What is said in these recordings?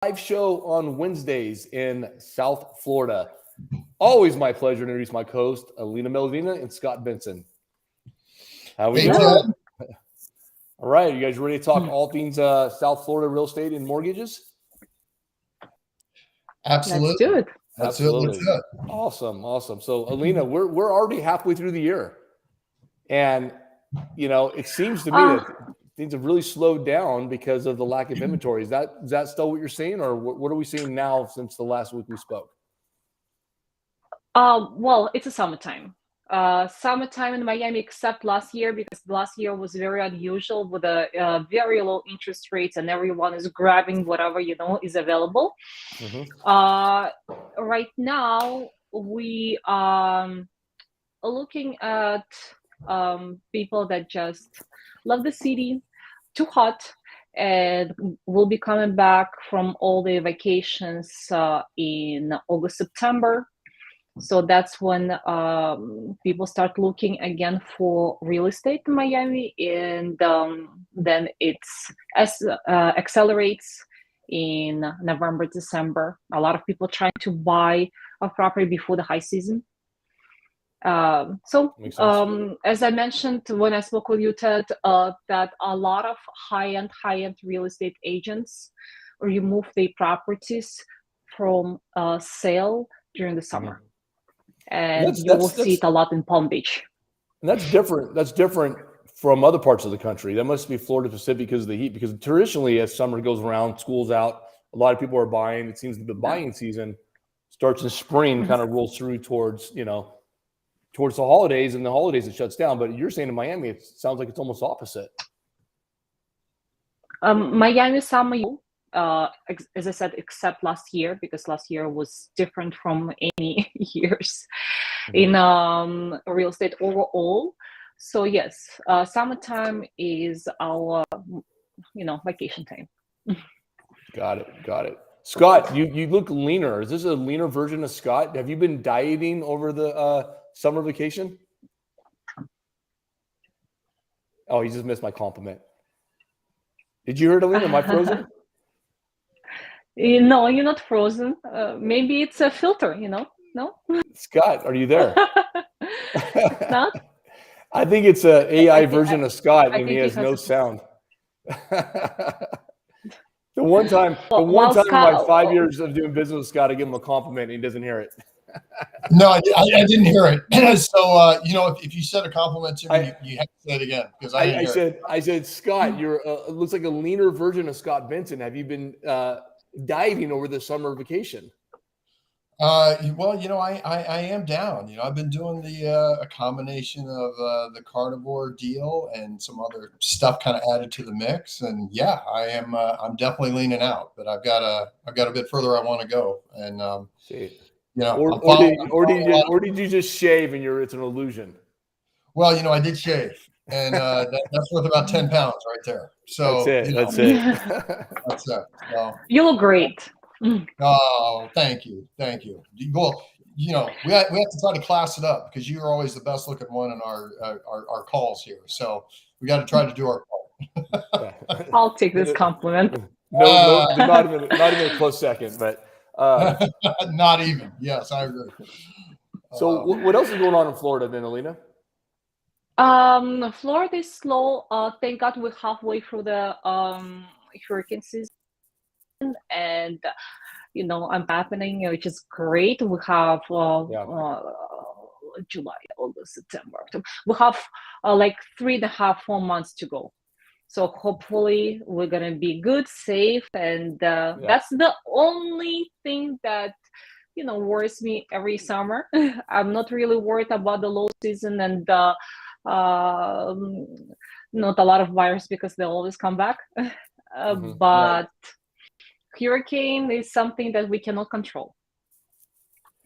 live show on Wednesdays in South Florida. Always my pleasure to introduce my co-host, Alina Meledina and Scott Benson. How we Hey, doing? Ted. All right, you guys ready to talk all things South Florida real estate and mortgages? Let's Absolutely. do it. Let's do it. Let's Absolutely. do it. Awesome. So, Alina, we're already halfway through the year, and it seems to me that things have really slowed down because of the lack of inventory. Is that still what you're seeing, or what are we seeing now since the last week we spoke? Well, it's a summertime. Summertime in Miami, except last year, because last year was very unusual with a very low interest rates, and everyone is grabbing whatever is available. Right now, we are looking at people that just love the city, too hot, and will be coming back from all the vacations in August, September. So that's when people start looking again for real estate in Miami, and then it's accelerates in November, December. A lot of people trying to buy a property before the high season. As I mentioned when I spoke with you, Ted, that a lot of high-end real estate agents remove their properties from sale during the summer. And you will see it a lot in Palm Beach. And that's different. That's different from other parts of the country. That must be Florida Pacific because of the heat. Because traditionally, as summer goes around, school's out, a lot of people are buying. It seems that the buying season starts in spring, kind of rolls through towards the holidays, and the holidays it shuts down. But you're saying in Miami, it sounds like it's almost opposite. Miami summer, as I said, except last year, because last year was different from any years in real estate overall. So yes, summertime is our vacation time. Got it. Scott, you look leaner. Is this a leaner version of Scott? Have you been dieting over the summer vacation? Oh, he just missed my compliment. Did you hear it, Alina? Am I frozen? No, you're not frozen. Maybe it's a filter, No? Scott, are you there? It's not? I think it's an AI version of Scott, and he has no sound. The one time in my 5 years of doing business with Scott, I give him a compliment, and he doesn't hear it. No, I didn't hear it. So, if you said a compliment to me, you have to say it again because I said, Scott, you're it looks like a leaner version of Scott Benson. Have you been dieting over the summer vacation? Well, I am down. I've been doing a combination of the carnivore deal and some other stuff kind of added to the mix. And yeah, I am. I'm definitely leaning out, but I've got a bit further I want to go. And or did you just shave and it's an illusion? Well, I did shave, and that's worth about 10 pounds right there. So that's it. That's it. So, you look great. Oh, thank you. Well, we have to try to class it up because you're always the best looking one in our calls here. So we got to try to do our part. I'll take this compliment. No, not even a close second, but not even. Yes, I agree. So what else is going on in Florida then, Alina? Florida is slow. Thank God we're halfway through the hurricane season, and I'm happening, which is great. We have July, August, September, October. We have like 3.5, 4 months to go. So hopefully we're gonna be good, safe, and that's the only thing that worries me every summer. I'm not really worried about the low season and not a lot of buyers because they always come back. But hurricane is something that we cannot control,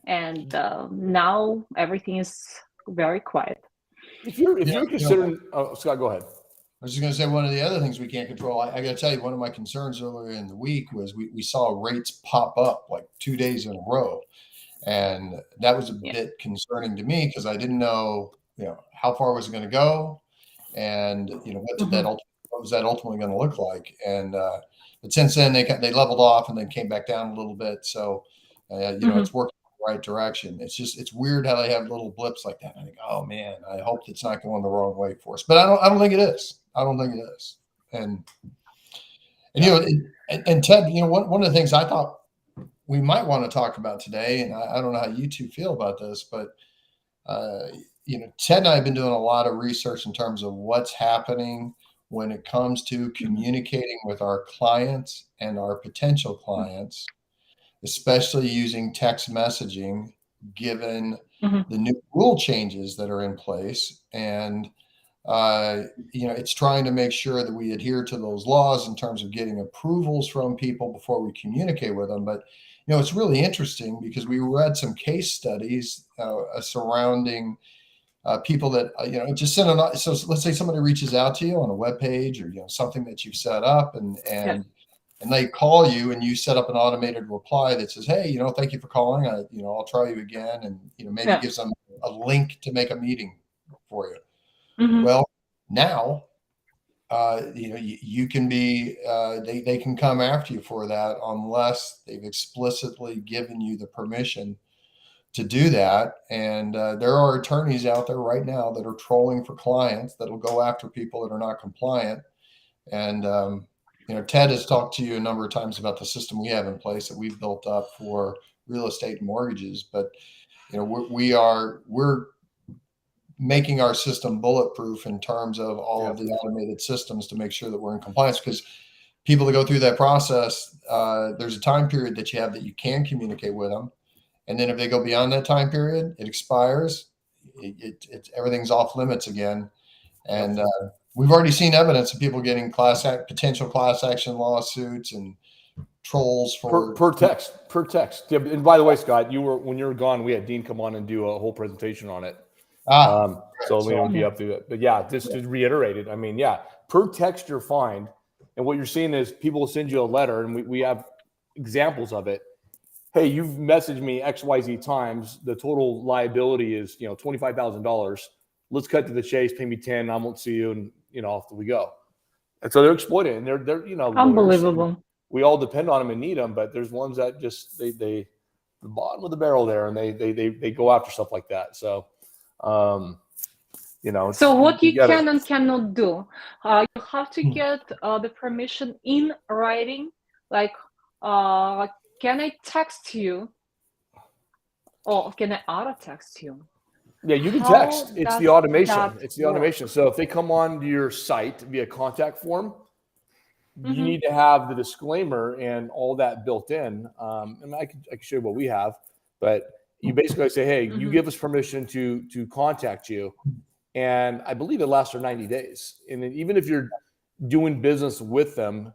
and now everything is very quiet. If you're considering, Scott, go ahead. I was just going to say one of the other things we can't control. I got to tell you, one of my concerns earlier in the week was we saw rates pop up like 2 days in a row, and that was a bit concerning to me because I didn't know how far was it going to go, and what was that ultimately going to look like, and But since then they leveled off and then came back down a little bit. So, it's working in the right direction. It's weird how they have little blips like that. I think, oh man, I hope it's not going the wrong way for us. But I don't think it is. I don't think it is. And and Ted, one of the things I thought we might want to talk about today, and I don't know how you two feel about this, but Ted and I have been doing a lot of research in terms of what's happening when it comes to communicating with our clients and our potential clients, especially using text messaging, given the new rule changes that are in place. And it's trying to make sure that we adhere to those laws in terms of getting approvals from people before we communicate with them. But it's really interesting because we read some case studies surrounding people that just send a. So let's say somebody reaches out to you on a web page or something that you've set up, and they call you, and you set up an automated reply that says, "Hey, thank you for calling. I'll try you again," and maybe gives them a link to make a meeting for you. Well, now, you can be, they can come after you for that unless they've explicitly given you the permission to do that. And there are attorneys out there right now that are trolling for clients that'll go after people that are not compliant. And, Ted has talked to you a number of times about the system we have in place that we've built up for real estate and mortgages. But, we're making our system bulletproof in terms of all of the automated systems to make sure that we're in compliance, because people that go through that process, there's a time period that you have that you can communicate with them. And then if they go beyond that time period, it expires. Everything's off limits again. And we've already seen evidence of people getting potential class action lawsuits and trolls for per text. Yeah, and by the way, Scott, when you were gone, we had Dean come on and do a whole presentation on it. So we won't be up to it. But just to reiterate it, I mean, per text you're fine. And what you're seeing is people will send you a letter, and we have examples of it. Hey, you've messaged me XYZ times. The total liability is $25,000. Let's cut to the chase. Pay me 10. I won't see you, and off we go. And so they're exploiting, and they're unbelievable. We all depend on them and need them, but there's ones that just they the bottom of the barrel there, and they go after stuff like that. So. So what you can and cannot do, you have to get the permission in writing. Like, can I text you, or can I auto text you? Yeah, you can text. It's the automation. It's the automation. So if they come on to your site via contact form, you need to have the disclaimer and all that built in. And I can show you what we have, but you basically say, hey, you give us permission to contact you. And I believe it lasts for 90 days. And then even if you're doing business with them,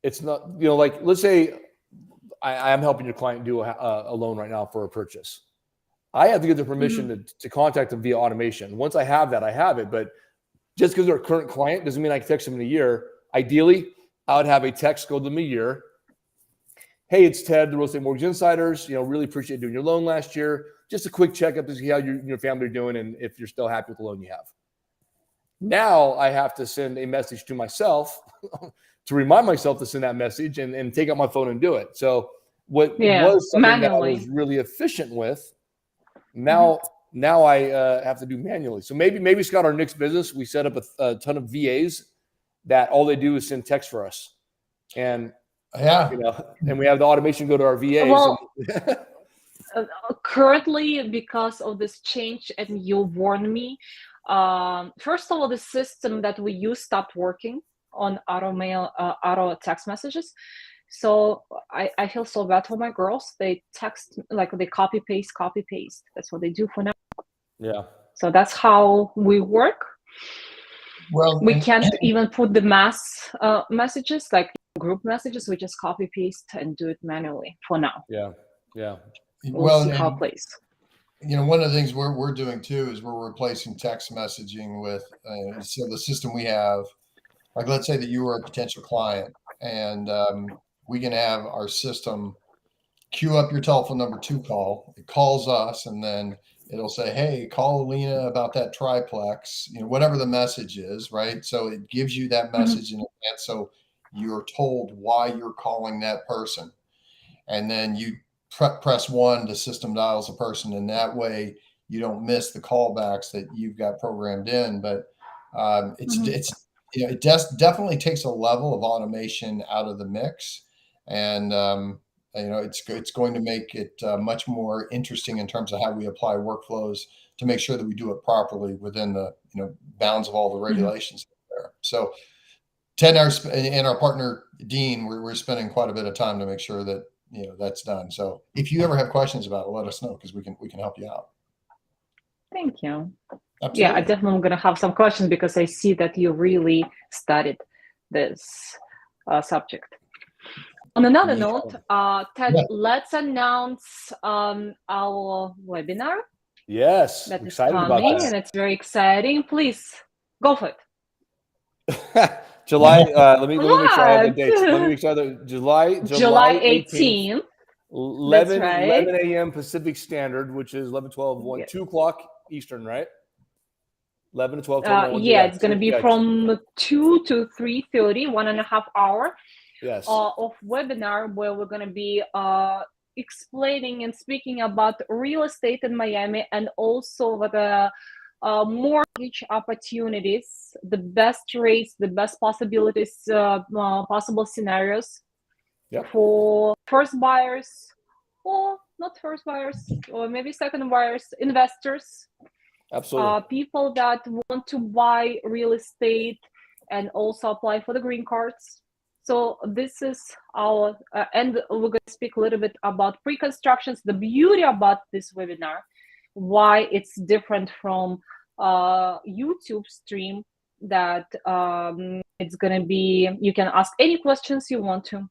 it's not, like, let's say I'm helping your client do a loan right now for a purchase. I have to get the permission to contact them via automation. Once I have that, I have it. But just because they're a current client doesn't mean I can text them in a year. Ideally, I would have a text go to them a year. Hey, it's Ted, the Real Estate Mortgage Insiders. Really appreciate doing your loan last year. Just a quick checkup to see how your family are doing and if you're still happy with the loan you have. Now I have to send a message to myself to remind myself to send that message and take out my phone and do it. So what was something manually that I was really efficient with, now I have to do manually. So maybe Scott, our next business, we set up a ton of VAs that all they do is send text for us. And and we have the automation go to our VAs. Well, currently, because of this change, and you warned me, first of all, the system that we use stopped working on auto text messages. So I feel so bad for my girls. They text, like, they copy paste. That's what they do for now. Yeah. So that's how we work. Well, we can't even put the mass messages, like group messages. We just copy paste and do it manually for now. Yeah. We'll see how it plays. One of the things we're doing too is we're replacing text messaging with so the system we have. Like, let's say that you were a potential client, and we can have our system queue up your telephone number to call. It calls us, and then it'll say, hey, call Alina about that triplex, whatever the message is, right? So it gives you that message in advance. So you're told why you're calling that person. And then you press 1, the system dials a person. And that way you don't miss the callbacks that you've got programmed in. But it definitely takes a level of automation out of the mix. And, it's going to make it much more interesting in terms of how we apply workflows to make sure that we do it properly within the bounds of all the regulations there. So Ted and our partner Dean, we're spending quite a bit of time to make sure that that's done. So if you ever have questions about it, let us know, because we can help you out. Thank you. Absolutely. Yeah, I definitely am going to have some questions, because I see that you really studied this subject. On another note, Ted, let's announce our webinar. Yes, that is excited coming, about that. And it's very exciting. Please go for it. July. Let me make sure I have the dates. Let me make sure that July 18th. 11 a.m. Pacific Standard, which is 11, 12, 1, 2 o'clock Eastern, right? 11 to 12. It's going to be from 2 to 3:30, 1.5 hours. Yes. Of webinar, where we're going to be explaining and speaking about real estate in Miami, and also the mortgage opportunities, the best rates, the best possibilities, possible scenarios for first buyers, or not first buyers, or maybe second buyers, investors. Absolutely. People that want to buy real estate and also apply for the green cards. So this is our, and we're going to speak a little bit about pre-constructions, the beauty about this webinar, why it's different from YouTube stream, that it's going to be, you can ask any questions you want to.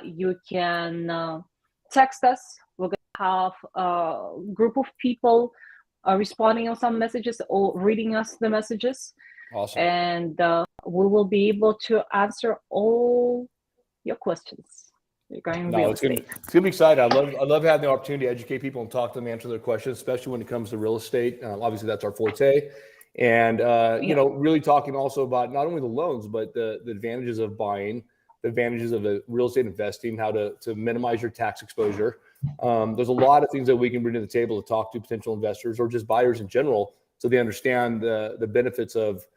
You can text us. We're going to have a group of people responding on some messages or reading us the messages. Awesome. And we will be able to answer all your questions regarding real estate. It's gonna be exciting. I love having the opportunity to educate people and talk to them, answer their questions, especially when it comes to real estate. Obviously, that's our forte. And really talking also about not only the loans, but the advantages of buying, the advantages of real estate investing, how to minimize your tax exposure. There's a lot of things that we can bring to the table to talk to potential investors or just buyers in general, so they understand the benefits of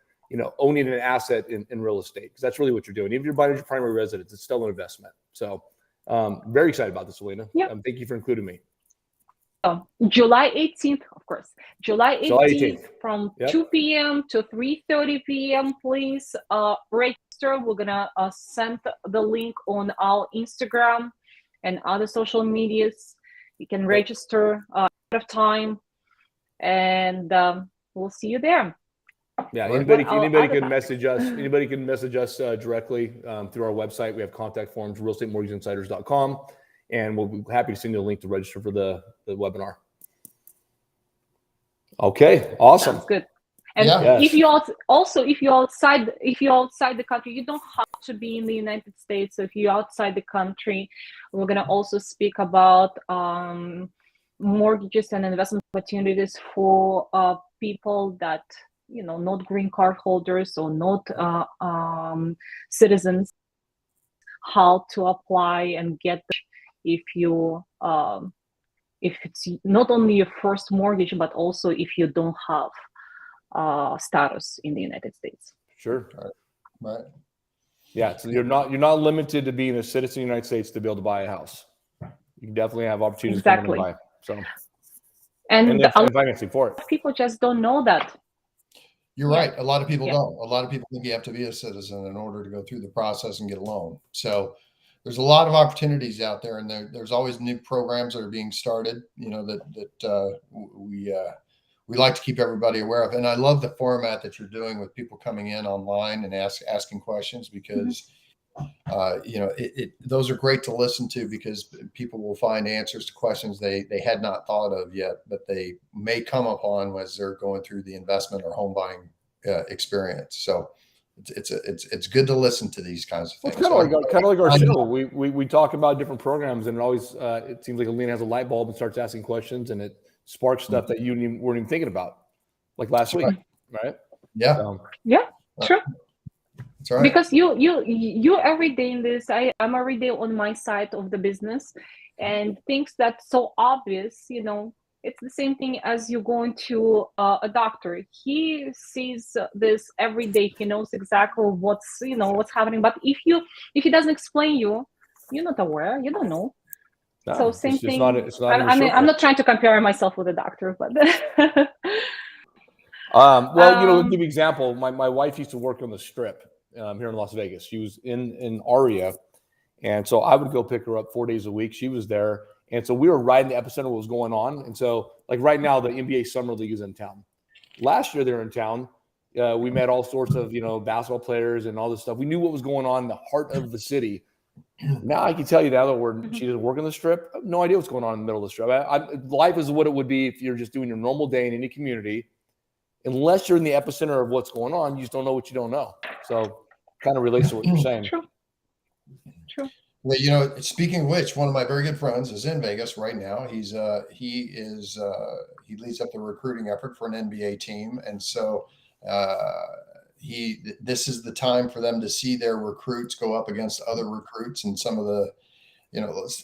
owning an asset in real estate, because that's really what you're doing. Even if you're buying your primary residence, it's still an investment. So very excited about this, Alina. Thank you for including me. July 18th, of course. July 18th from 2 p.m. to 3:30 p.m. Please register. We're gonna send the link on our Instagram and other social medias. You can register ahead of time, and we'll see you there. Yeah, anybody can message us. Anybody can message us directly through our website. We have contact forms, realestatemortgageinsiders.com, and we'll be happy to send you a link to register for the webinar. Okay, awesome. Sounds good. And if you're outside the country, you don't have to be in the United States. So if you're outside the country, we're gonna also speak about mortgages and investment opportunities for people that not green card holders or not citizens, how to apply and get if it's not only your first mortgage, but also if you don't have status in the United States. Sure. Right. Yeah. So you're not limited to being a citizen of the United States to be able to buy a house. You can definitely have opportunities to buy. So and financing for it. People just don't know that. You're right. A lot of people don't. A lot of people think you have to be a citizen in order to go through the process and get a loan. So there's a lot of opportunities out there, and there's always new programs that are being started, that we like to keep everybody aware of. And I love the format that you're doing with people coming in online and asking questions, because those are great to listen to, because people will find answers to questions they had not thought of yet, but they may come upon as they're going through the investment or home buying experience. So it's good to listen to these kinds of things. Well, it's kind of like our show. We talk about different programs, and it always it seems like Alina has a light bulb and starts asking questions, and it sparks stuff that you weren't even thinking about, like last week, right? Yeah. Sure. That's right. Because you every day in this, I'm every day on my side of the business, and things that's so obvious, it's the same thing as you going to a doctor. He sees this every day. He knows exactly what's happening. But if he doesn't explain you're not aware. You don't know. No, So same it's thing. not. It's not. I mean, I'm not trying to compare myself with a doctor, but Well, to give um, you an example, my wife used to work on the Strip here in Las Vegas. She was in Aria, and so I would go pick her up 4 days a week. She was there, and so we were right in the epicenter of what was going on. And so, like right now, the NBA Summer League is in town. Last year they were in town. We met all sorts of basketball players and all this stuff. We knew what was going on in the heart of the city. Now I can tell you now that she doesn't work on the Strip. I have no idea what's going on in the middle of the Strip. Life is what it would be if you're just doing your normal day in any community. Unless you're in the epicenter of what's going on, you just don't know what you don't know. So kind of relates to what you're saying. True. Well, speaking of which, one of my very good friends is in Vegas right now. He leads up the recruiting effort for an NBA team, and so this is the time for them to see their recruits go up against other recruits, and some of the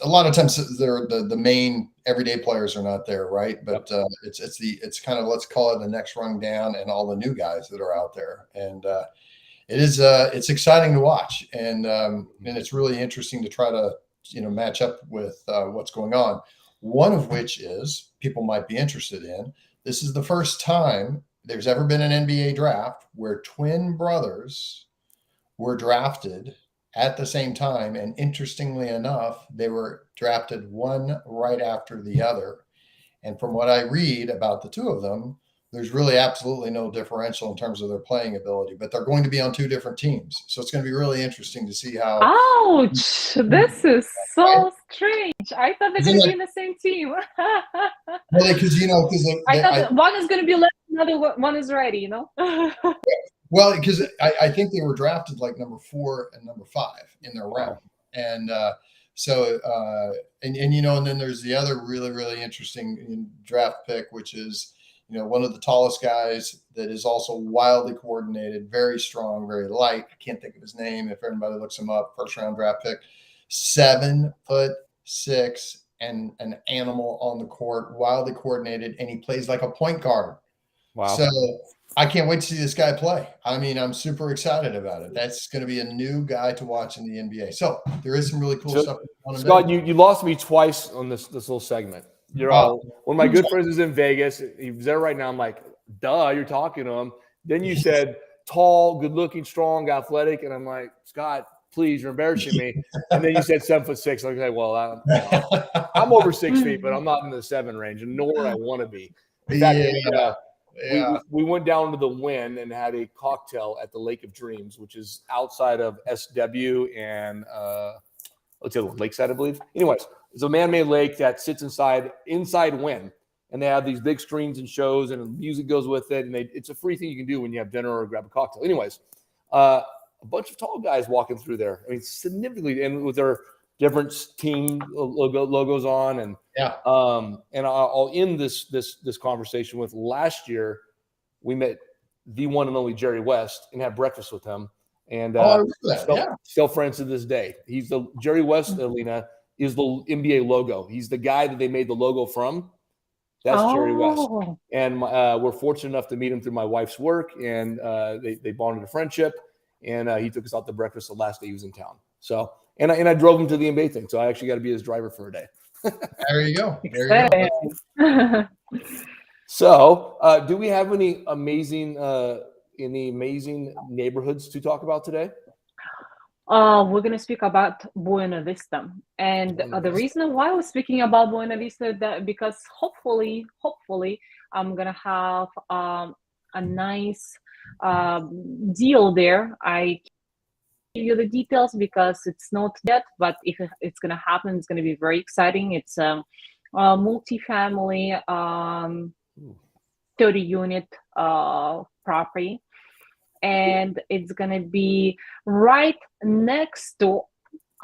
a lot of times they're the main everyday players are not there, right? But it's kind of, let's call it the next rung down, and all the new guys that are out there, and it's exciting to watch, and it's really interesting to try to match up with what's going on. One of which is people might be interested in. This is the first time there's ever been an NBA draft where twin brothers were drafted at the same time, and interestingly enough, they were drafted one right after the other. And from what I read about the two of them, there's really absolutely no differential in terms of their playing ability, but they're going to be on two different teams. So it's going to be really interesting to see how. Ouch! This is so strange. I thought they're going to be in the same team. Well, because I thought that one is going to be left, another one is ready. Well, because I think they were drafted like number 4 and number 5 in their round, and and then there's the other really, really interesting draft pick, which is one of the tallest guys that is also wildly coordinated, very strong, very light. I can't think of his name. If everybody looks him up, first round draft pick, 7'6", and an animal on the court, wildly coordinated, and he plays like a point guard. Wow. So I can't wait to see this guy play. I mean, I'm super excited about it. That's going to be a new guy to watch in the NBA. So there is some really cool stuff. Scott, you lost me twice on this little segment. You're one of my good friends is in Vegas. He's there right now. I'm like, duh, you're talking to him. Then you said tall, good looking, strong, athletic. And I'm like, Scott, please, you're embarrassing me. And then you said 7'6". I'm like, well, I'm over 6 feet, but I'm not in the 7 range, and nor I want to be. In fact, we went down to the Wynn and had a cocktail at the Lake of Dreams, which is outside of SW and let's say Lakeside, I believe. Anyways, it's a man-made lake that sits inside Wynn, and they have these big screens and shows, and music goes with it, and it's a free thing you can do when you have dinner or grab a cocktail. Anyways, a bunch of tall guys walking through there. I mean, significantly, and with their different team logos on, and I'll end this conversation with last year we met the one and only Jerry West and had breakfast with him, and still friends to this day. He's the Jerry West. Alina is the NBA logo. He's the guy that they made the logo from. That's Jerry West, and we're fortunate enough to meet him through my wife's work, and they bonded a friendship, and he took us out to breakfast the last day he was in town. So. And I drove him to the NBA thing, so I actually got to be his driver for a day. There you go. So, do we have any amazing neighborhoods to talk about today? We're going to speak about Buena Vista, and the reason why we're speaking about Buena Vista that because hopefully, I'm going to have a nice deal there. I give you the details because it's not yet, but if it's going to happen, it's going to be very exciting. It's a multi-family 30-unit property, and it's going to be right next to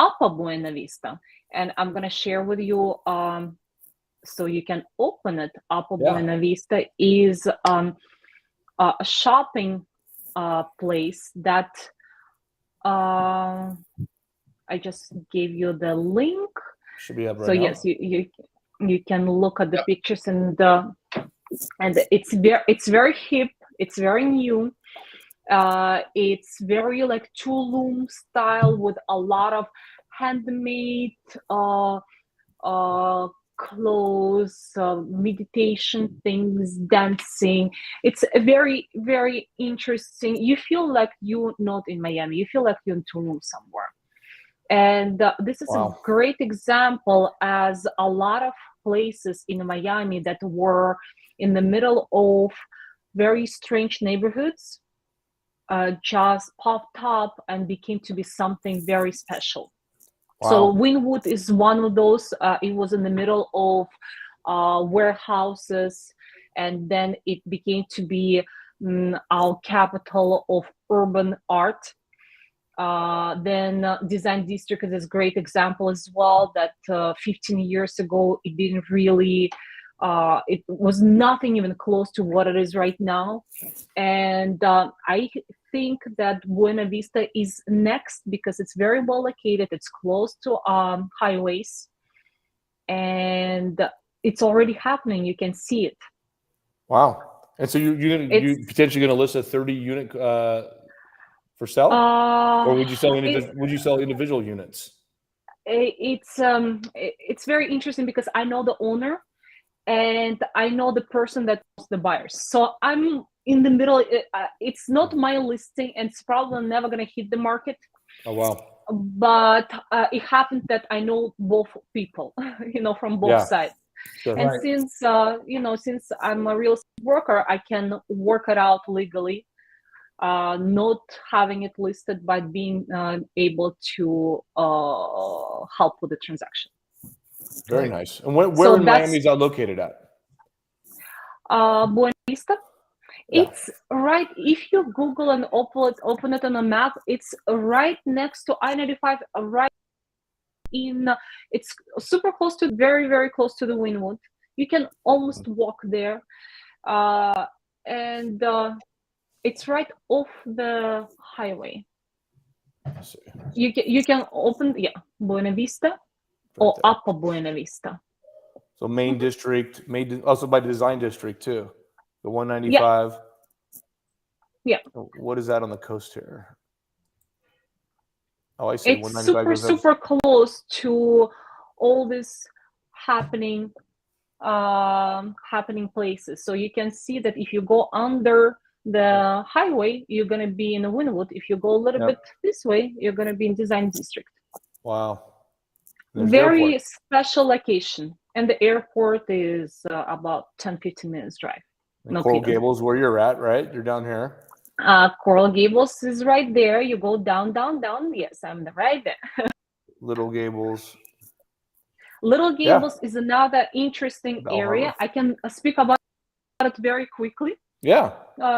Upper Buena Vista. And I'm going to share with you so you can open it. Upper Buena Vista is a shopping place that I just gave you the link. Should be up right So now. yes, you can look at the pictures, and it's very hip. It's very new. It's very like Tulum style with a lot of handmade clothes, meditation things, dancing. It's a very, very interesting. You feel like you're not in Miami. You feel like you're in Tulum somewhere. And this is Wow. a great example, as a lot of places in Miami that were in the middle of very strange neighborhoods just popped up and became to be something very special. Wow. So Wynwood is one of those. It was in the middle of warehouses, and then it became to be our capital of urban art. Then Design District is a great example as well, that 15 years ago, it didn't really, it was nothing even close to what it is right now. And I think that Buena Vista is next because it's very well located. It's close to highways, and it's already happening. You can see it. Wow. And so you potentially going to list a 30 unit for sale, or would you sell individual units? It's very interesting because I know the owner and I know the person that knows the buyers. So I'm in the middle. It's not my listing, and it's probably never going to hit the market. Oh, wow. But it happened that I know both people, from both sides. Sure. And since I'm a real estate worker, I can work it out legally, not having it listed, but being able to help with the transaction. Very nice. And where in Miami is that located at? Buena Vista. Yeah. It's right, if you Google and open it on a map, it's right next to I-95, right in, it's super close to, very, very close to the Wynwood. You can almost walk there. And it's right off the highway. You can open, Buena Vista or Upper Buena Vista. So main district, also by Design District too. The 195. Yeah. What is that on the coast here? Oh, I see. It's super close to all this happening places. So you can see that if you go under the highway, you're going to be in Wynwood. If you go a little bit this way, you're going to be in Design District. Wow. Very special location. And the airport is about 10-15 minutes drive. And Coral Gables, where you're at, right? You're down here. Coral Gables is right there. You go down, down, down. Yes, I'm right there. Little Gables. Little Gables is another interesting area. I can speak about it very quickly. Yeah.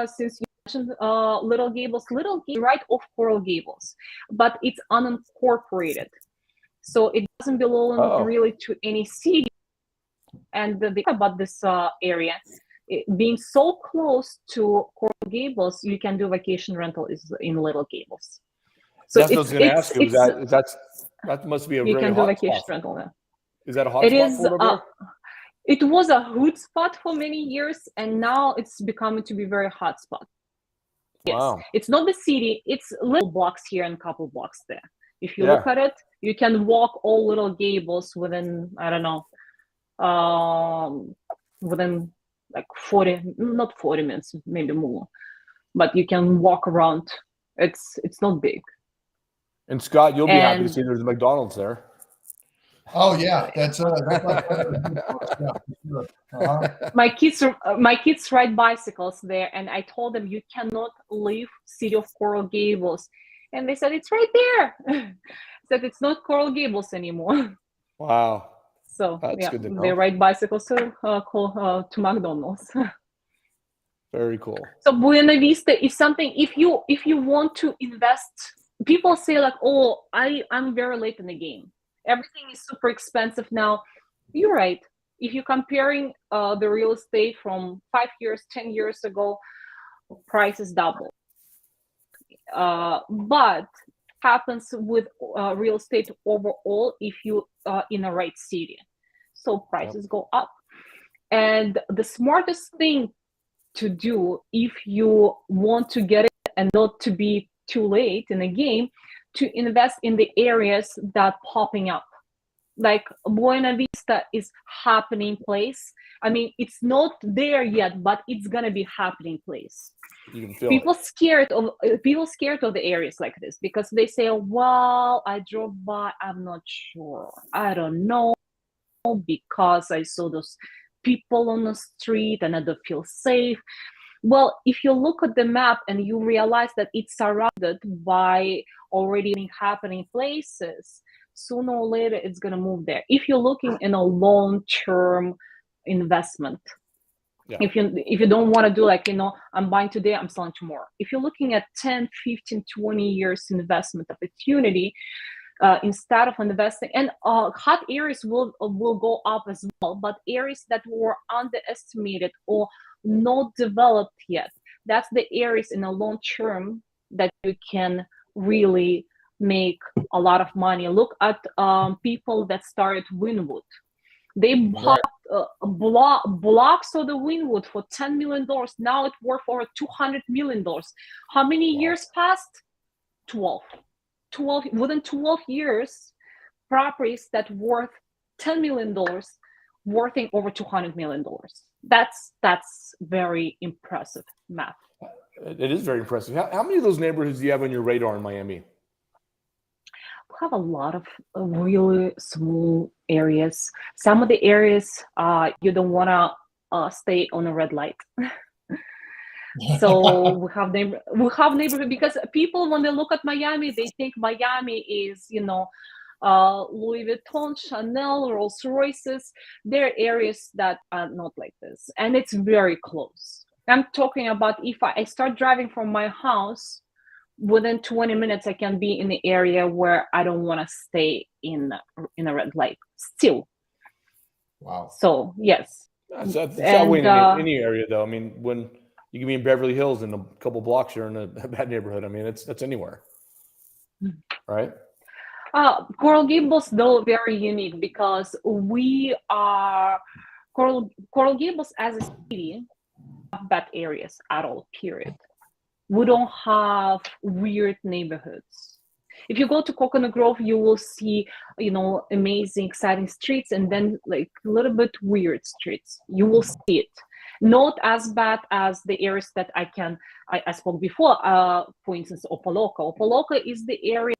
Since you mentioned Little Gables, right off Coral Gables, but it's unincorporated. So it doesn't belong really to any city. And the thing about this area, being so close to Coral Gables, you can do vacation rental is in Little Gables. So that's what I was going to ask you. That must be a very hot vacation spot. rental there. Is that a hot spot? It was a hood spot for many years, and now it's becoming to be very hot spot. Yes, wow. It's not the city; it's little blocks here and a couple blocks there. If you look at it, you can walk all Little Gables within, I don't know, within like 40, not 40 minutes, maybe more, but you can walk around. It's not big. And Scott, you'll be happy to see there's a McDonald's there. Oh yeah, that's My kids ride bicycles there, and I told them you cannot leave city of Coral Gables, and they said it's right there. Said it's not Coral Gables anymore. Wow. So that's good to know. They ride bicycles to McDonald's. Very cool. So Buena Vista is something, if you want to invest, people say like, oh, I'm very late in the game. Everything is super expensive now. You're right. If you're comparing the real estate from 5 years, 10 years ago, prices double. But happens with real estate overall if you in the right city. So prices go up. And the smartest thing to do if you want to get it and not to be too late in the game, to invest in the areas that popping up. Like Buena Vista is happening place. I mean, it's not there yet, but it's gonna be happening place. You can feel People scared of the areas like this because they say, well, I drove by, I'm not sure, I don't know, because I saw those people on the street and I don't feel safe. Well, if you look at the map and you realize that it's surrounded by already happening places, sooner or later it's going to move there. If you're looking in a long-term investment, if you don't want to do like, I'm buying today, I'm selling tomorrow. If you're looking at 10, 15, 20 years investment opportunity, instead of investing, and hot areas will go up as well, but areas that were underestimated or not developed yet, that's the areas in the long term that you can really make a lot of money. Look at people that started Wynwood. They bought blocks of the Wynwood for $10 million. Now it's worth over $200 million. How many years passed? 12. Within 12 years, properties that worth $10 million worthing over $200 million. That's very impressive math. It is very impressive. How many of those neighborhoods do you have on your radar in Miami? We have a lot of really small areas. Some of the areas you don't want to stay on a red light. So we have neighborhood, because people, when they look at Miami, they think Miami is, Louis Vuitton, Chanel, Rolls Royces. There are areas that are not like this, and it's very close. I'm talking about if I start driving from my house, within 20 minutes I can be in the area where I don't want to stay in a red light still. Wow. So yes. That's that way in any area, though. I mean, when you can be in Beverly Hills and a couple blocks you're in a bad neighborhood. I mean, that's anywhere, right? Coral Gables, though, very unique because we are Coral Gables as a city, not bad areas at all. Period. We don't have weird neighborhoods. If you go to Coconut Grove, you will see, amazing, exciting streets, and then like a little bit weird streets. You will see it. Not as bad as the areas that I spoke before. For instance, Opaloka. Opaloka is the area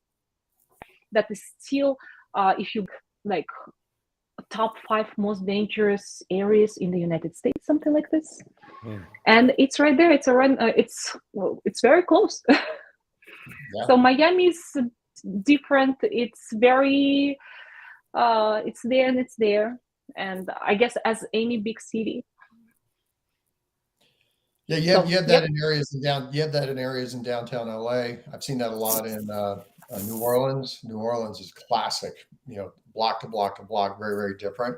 that is still, if you like, top 5 most dangerous areas in the United States, something like this. And it's right there. It's very close. So Miami is different. It's very, it's there and it's there. And I guess as any big city. Yeah, you have that in areas in downtown LA. I've seen that a lot in New Orleans. New Orleans is classic, block to block to block, very, very different.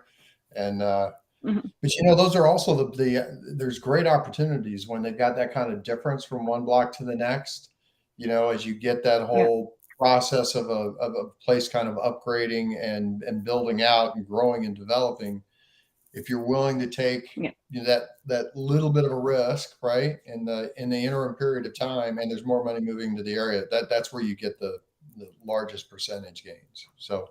And but those are also there's great opportunities when they've got that kind of difference from one block to the next. As you get that whole process of a place kind of upgrading and building out and growing and developing. If you're willing to take that little bit of a risk, right, in the interim period of time, and there's more money moving to the area, that's where you get the largest percentage gains. So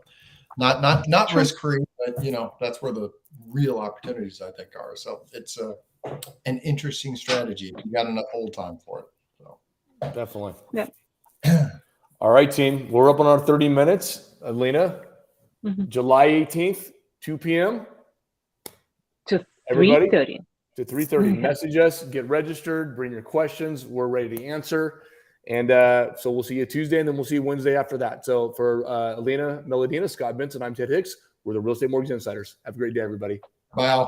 not risk free, but that's where the real opportunities I think are. So it's an interesting strategy if you got enough hold time for it. So definitely. Yeah. All right, team. We're up on our 30 minutes. Alina, July 18th, 2 p.m. to 3:30. To 3:30. Message us, get registered, bring your questions. We're ready to answer. And so we'll see you Tuesday, and then we'll see you Wednesday after that. So for Alina Meledina, Scott Benson, I'm Ted Hicks. We're the Real Estate Mortgage Insiders. Have a great day, everybody. Bye.